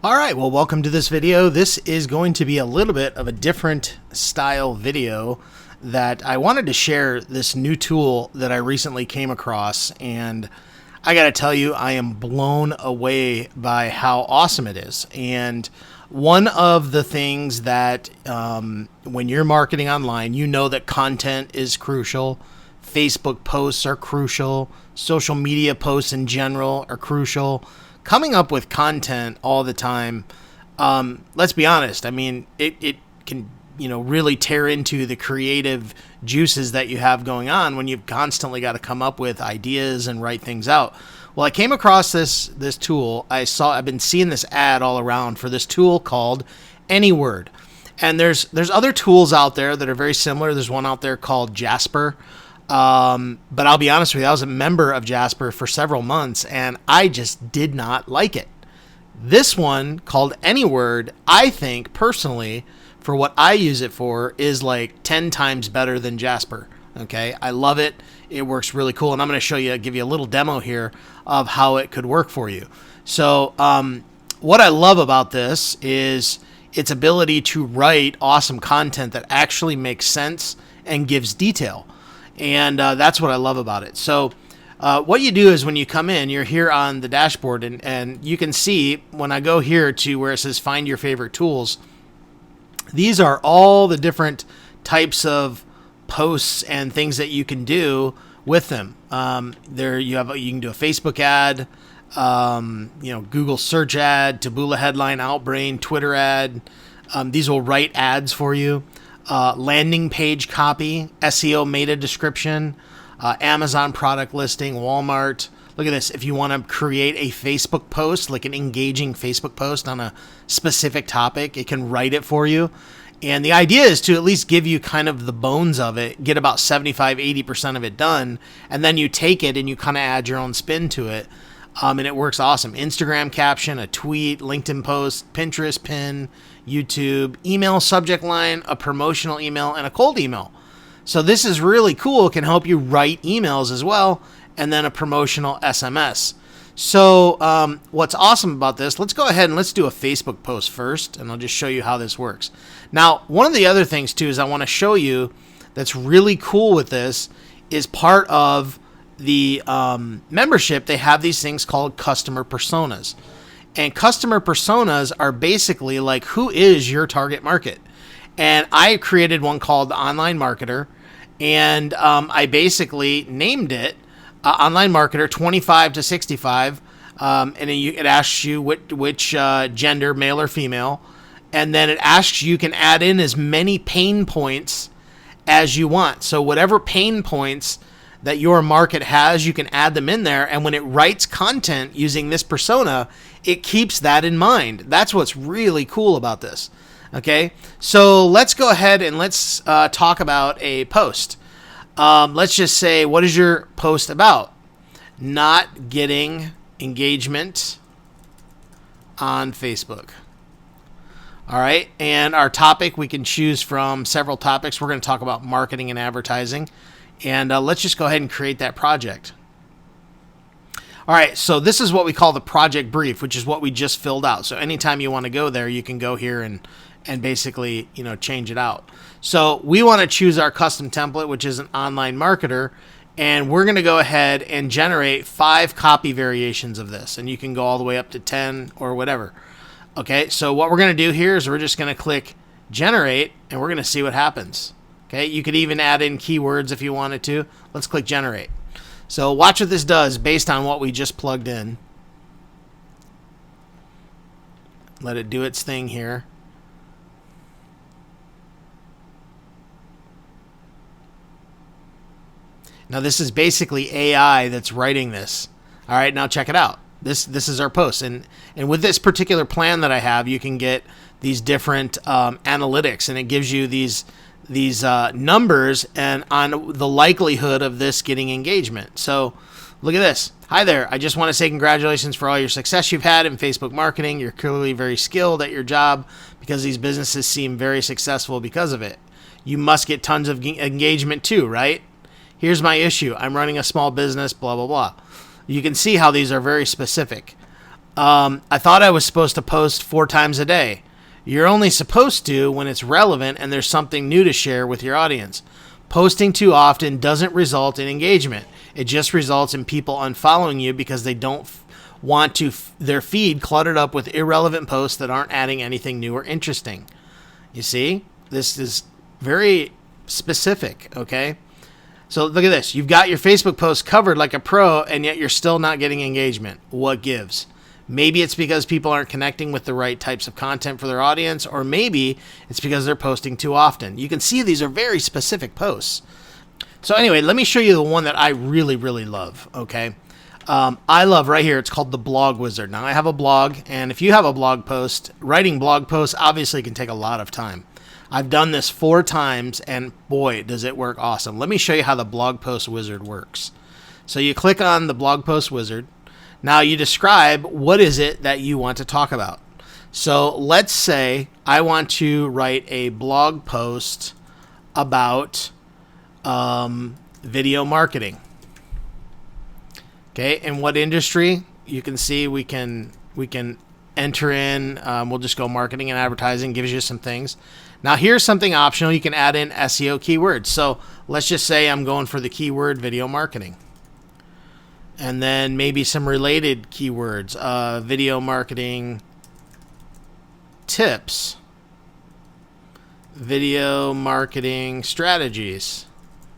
All right, well, welcome to this video. This is going to be a little bit of a different style video that I wanted to share this new tool that I recently came across, and I got to tell you, I am blown away by how awesome it is. And one of the things that when you're marketing online, you know that content is crucial. Facebook posts are crucial. Social media posts in general are crucial. Coming up with content all the time, let's be honest, I mean, it can, really tear into the creative juices that you have going on when you've constantly got to come up with ideas and write things out. Well, I came across this tool. I've been seeing this ad all around for this tool called Anyword. And there's other tools out there that are very similar. There's one out there called Jasper. But I'll be honest with you, I was a member of Jasper for several months and I just did not like it. This one called Anyword, I think personally, for what I use it for, is like 10 times better than Jasper. Okay. I love it. It works really cool. And I'm going to give you a little demo here of how it could work for you. So, what I love about this is its ability to write awesome content that actually makes sense and gives detail. And that's what I love about it. So what you do is when you come in, you're here on the dashboard, and you can see when I go here to where it says find your favorite tools, these are all the different types of posts and things that you can do with them. You can do a Facebook ad, Google search ad, Taboola headline, Outbrain, Twitter ad. These will write ads for you. Landing page copy, SEO meta description, Amazon product listing, Walmart. Look at this. If you want to create a Facebook post, like an engaging Facebook post on a specific topic, it can write it for you. And the idea is to at least give you kind of the bones of it, get about 75-80% of it done, and then you take it and you kind of add your own spin to it. And it works awesome. Instagram caption, a tweet, LinkedIn post, Pinterest pin, YouTube, email subject line, a promotional email, and a cold email. So this is really cool. It can help you write emails as well, and then a promotional SMS. So what's awesome about this, let's go ahead and let's do a Facebook post first, and I'll just show you how this works. Now, one of the other things too is I want to show you that's really cool with this is part of the membership. They have these things called customer personas. And customer personas are basically like, who is your target market? And I created one called the Online Marketer, and I basically named it Online Marketer 25 to 65, and then it asks you which gender, male or female, and then it asks you can add in as many pain points as you want. So whatever pain points that your market has, you can add them in there, and when it writes content using this persona, it keeps that in mind. That's what's really cool about this. Okay, so let's go ahead and let's talk about a post. Let's just say, what is your post about? Not getting engagement on Facebook. All right, and our topic, we can choose from several topics. We're going to talk about marketing and advertising. And let's just go ahead and create that project. All right, so this is what we call the project brief, which is what we just filled out. So anytime you want to go there, you can go here and basically, change it out. So we want to choose our custom template, which is an online marketer, and we're going to go ahead and generate 5 copy variations of this. And you can go all the way up to 10 or whatever. Okay, so what we're going to do here is we're just going to click generate, and we're going to see what happens. Okay, you could even add in keywords if you wanted to. Let's click generate. So watch what this does based on what we just plugged in. Let it do its thing here. Now this is basically AI that's writing this. All right, now check it out. This is our post, and with this particular plan that I have, you can get these different analytics, and it gives you these numbers and on the likelihood of this getting engagement. So look at this. Hi there. I just want to say congratulations for all your success you've had in Facebook marketing. You're clearly very skilled at your job because these businesses seem very successful because of it. You must get tons of engagement too, right? Here's my issue. I'm running a small business, blah, blah, blah. You can see how these are very specific. I thought I was supposed to post 4 times a day. You're only supposed to when it's relevant and there's something new to share with your audience. Posting too often doesn't result in engagement. It just results in people unfollowing you because they don't want to their feed cluttered up with irrelevant posts that aren't adding anything new or interesting. You see, this is very specific, okay? So look at this. You've got your Facebook posts covered like a pro, and yet you're still not getting engagement. What gives? Maybe it's because people aren't connecting with the right types of content for their audience, or maybe it's because they're posting too often. You can see these are very specific posts. So anyway, let me show you the one that I really, really love, okay? I love right here. It's called the Blog Wizard. Now, I have a blog, and if you have a blog post, writing blog posts obviously can take a lot of time. I've done this 4 times, and boy, does it work awesome. Let me show you how the Blog Post Wizard works. So you click on the Blog Post Wizard. Now you describe what is it that you want to talk about. So let's say I want to write a blog post about video marketing. Okay, in what industry? You can see we can enter in. We'll just go marketing and advertising. Gives you some things. Now here's something optional. You can add in SEO keywords. So let's just say I'm going for the keyword video marketing, and then maybe some related keywords: video marketing tips, video marketing strategies.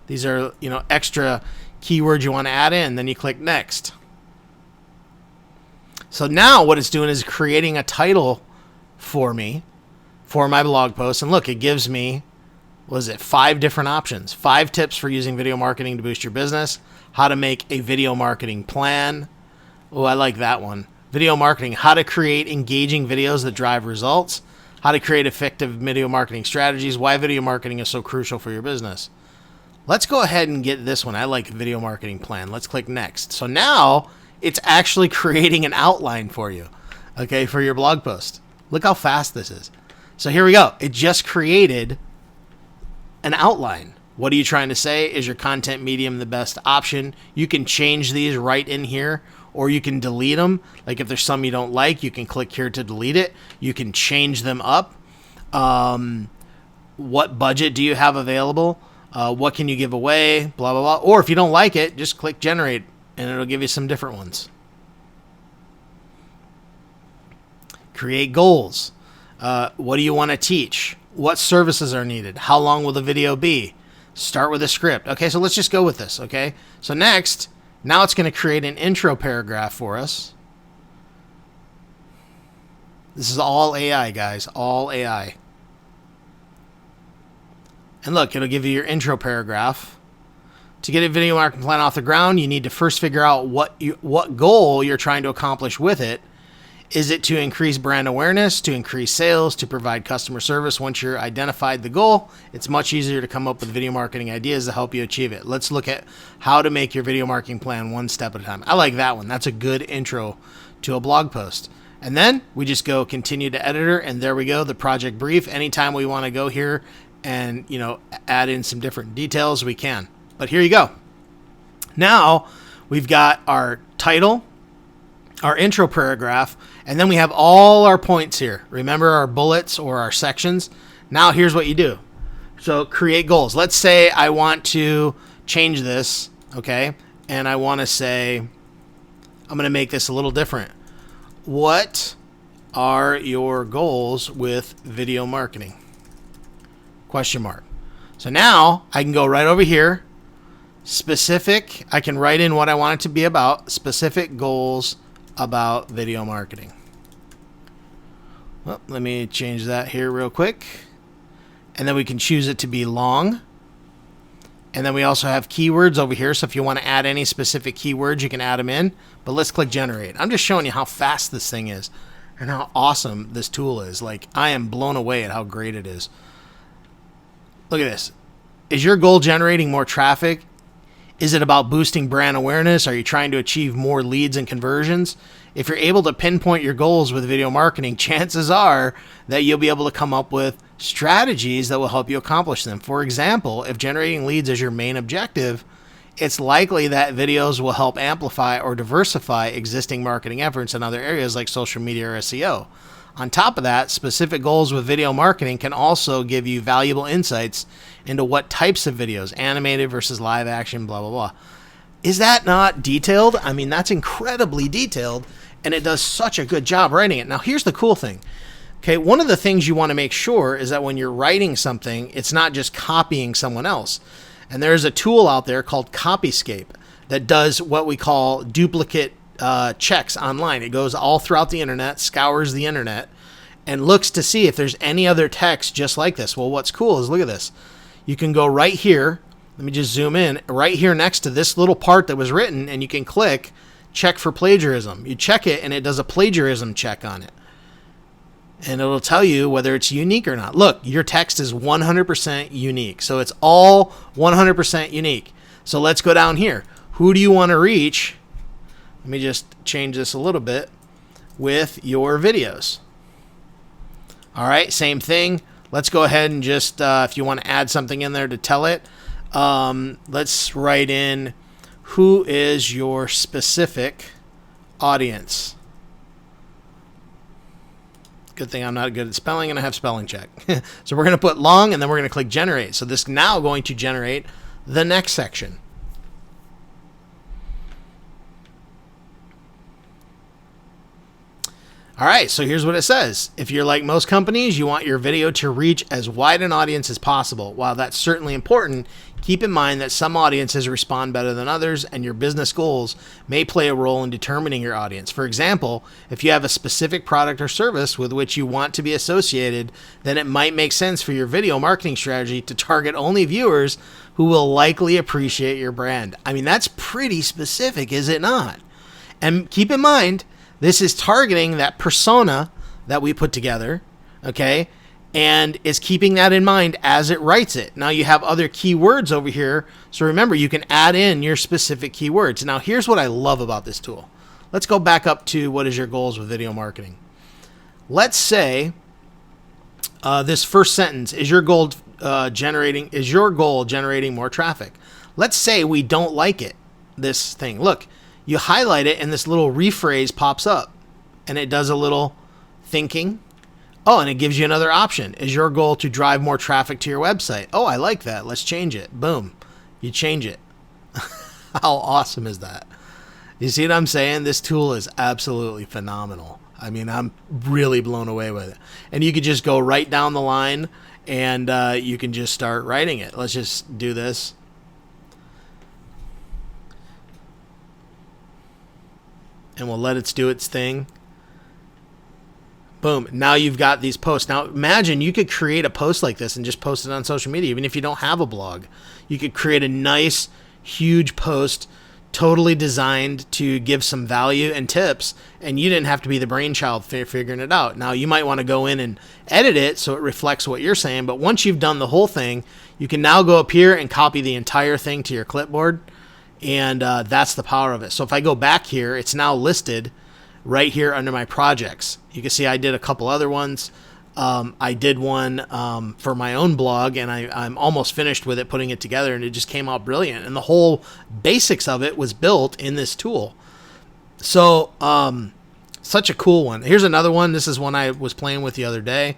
These are extra keywords you want to add in. Then you click next. So now what it's doing is creating a title for me for my blog post. And look, it gives me, 5 different options. 5 tips for using video marketing to boost your business. How to make a video marketing plan. Oh, I like that one. Video marketing. How to create engaging videos that drive results. How to create effective video marketing strategies. Why video marketing is so crucial for your business. Let's go ahead and get this one. I like video marketing plan. Let's click next. So now it's actually creating an outline for you, okay, for your blog post. Look how fast this is. So here we go. It just created an outline. What are you trying to say? Is your content medium the best option? You can change these right in here, or you can delete them. Like if there's some you don't like, you can click here to delete it. You can change them up. What budget do you have available? What can you give away? Blah, blah, blah. Or if you don't like it, just click generate and it'll give you some different ones. Create goals. What do you want to teach? What services are needed? How long will the video be? Start with a script. Okay, so let's just go with this, okay? So next, now it's going to create an intro paragraph for us. This is all AI, guys, all AI. And look, it'll give you your intro paragraph. To get a video marketing plan off the ground, you need to first figure out what goal you're trying to accomplish with it. Is it to increase brand awareness, to increase sales, to provide customer service? Once you're identified the goal, it's much easier to come up with video marketing ideas to help you achieve it. Let's look at how to make your video marketing plan one step at a time. I like that one. That's a good intro to a blog post. And then we just go continue to editor, and there we go, the project brief. Anytime we want to go here and add in some different details, we can. But here you go. Now we've got our title, our intro paragraph, and then we have all our points here. Remember our bullets or our sections? Now here's what you do. So create goals. Let's say I want to change this, okay? And I want to say, I'm going to make this a little different. What are your goals with video marketing? Question mark. So now I can go right over here. Specific, I can write in what I want it to be about. Specific goals about video marketing. Well, let me change that here real quick. And then we can choose it to be long. And then we also have keywords over here. So if you want to add any specific keywords, you can add them in. But let's click generate. I'm just showing you how fast this thing is and how awesome this tool is. Like, I am blown away at how great it is. Look at this. Is your goal generating more traffic? Is it about boosting brand awareness? Are you trying to achieve more leads and conversions? If you're able to pinpoint your goals with video marketing, chances are that you'll be able to come up with strategies that will help you accomplish them. For example, if generating leads is your main objective, it's likely that videos will help amplify or diversify existing marketing efforts in other areas like social media or SEO. On top of that, specific goals with video marketing can also give you valuable insights into what types of videos, animated versus live action, blah, blah, blah. Is that not detailed? I mean, that's incredibly detailed, and it does such a good job writing it. Now, here's the cool thing. Okay, one of the things you want to make sure is that when you're writing something, it's not just copying someone else. And there's a tool out there called Copyscape that does what we call duplicate checks online. It goes all throughout the internet, scours the internet, and looks to see if there's any other text just like this. Well, what's cool is, look at this. You can go right here. Let me just zoom in. Right here next to this little part that was written, and you can click check for plagiarism. You check it, and it does a plagiarism check on it. And it'll tell you whether it's unique or not. Look, your text is 100% unique. So it's all 100% unique. So let's go down here. Who do you want to reach? Let me just change this a little bit with your videos. All right, same thing. Let's go ahead and just, if you want to add something in there to tell it, let's write in who is your specific audience. Good thing I'm not good at spelling and I have spelling check. So we're going to put long and then we're going to click generate. So this is now going to generate the next section. All right, so here's what it says. If you're like most companies, you want your video to reach as wide an audience as possible. While that's certainly important, keep in mind that some audiences respond better than others, and your business goals may play a role in determining your audience. For example, if you have a specific product or service with which you want to be associated, then it might make sense for your video marketing strategy to target only viewers who will likely appreciate your brand. I mean, that's pretty specific, is it not? And keep in mind, this is targeting that persona that we put together, okay? And it's keeping that in mind as it writes it. Now you have other keywords over here. So remember, you can add in your specific keywords. Now here's what I love about this tool. Let's go back up to what is your goals with video marketing. Let's say this first sentence is your goal generating more traffic. Let's say we don't like it, this thing. Look, you highlight it and this little rephrase pops up and it does a little thinking. Oh, and it gives you another option. Is your goal to drive more traffic to your website? Oh, I like that. Let's change it. Boom. You change it. How awesome is that? You see what I'm saying? This tool is absolutely phenomenal. I mean, I'm really blown away with it. And you could just go right down the line and you can just start writing it. Let's just do this. And we'll let it do its thing. Boom. Now you've got these posts. Now imagine you could create a post like this and just post it on social media, even if you don't have a blog. You could create a nice, huge post, totally designed to give some value and tips, and you didn't have to be the brainchild figuring it out. Now you might want to go in and edit it so it reflects what you're saying, but once you've done the whole thing, you can now go up here and copy the entire thing to your clipboard, and that's the power of it. So if I go back here, it's now listed right here under my projects. You can see I did a couple other ones. I did one for my own blog, and I'm almost finished with it, putting it together, and it just came out brilliant. And the whole basics of it was built in this tool. So such a cool one. Here's another one. This is one I was playing with the other day.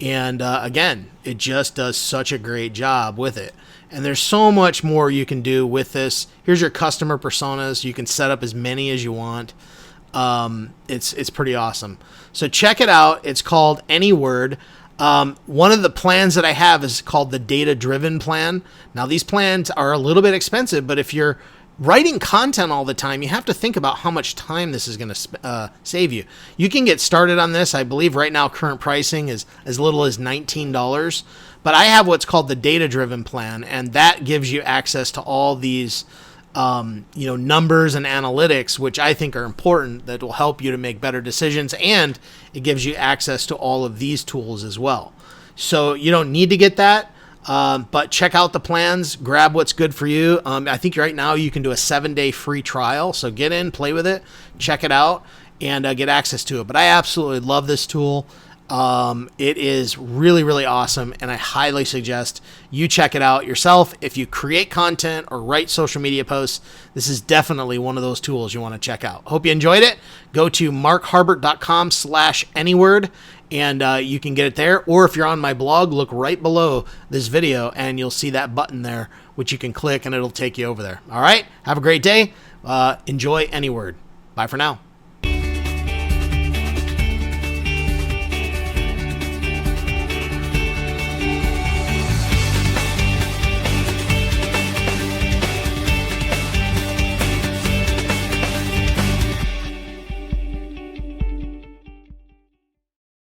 And again, it just does such a great job with it. And there's so much more you can do with this. Here's your customer personas. You can set up as many as you want. It's pretty awesome. So check it out. It's called Anyword. One of the plans that I have is called the data-driven plan. Now these plans are a little bit expensive, but if you're writing content all the time, you have to think about how much time this is going to save you. You can get started on this. I believe right now current pricing is as little as $19. But I have what's called the data-driven plan, and that gives you access to all these numbers and analytics, which I think are important, that will help you to make better decisions, and it gives you access to all of these tools as well. So you don't need to get that, but check out the plans, grab what's good for you. I think right now you can do a 7-day free trial, so get in, play with it, check it out, and get access to it. But I absolutely love this tool. It is really, really awesome, and I highly suggest you check it out yourself. If you create content or write social media posts, this is definitely one of those tools you want to check out. Hope you enjoyed it. Go to markharbert.com/anyword, and you can get it there. Or if you're on my blog, look right below this video, and you'll see that button there, which you can click, and it'll take you over there. All right? Have a great day. Enjoy Anyword. Bye for now.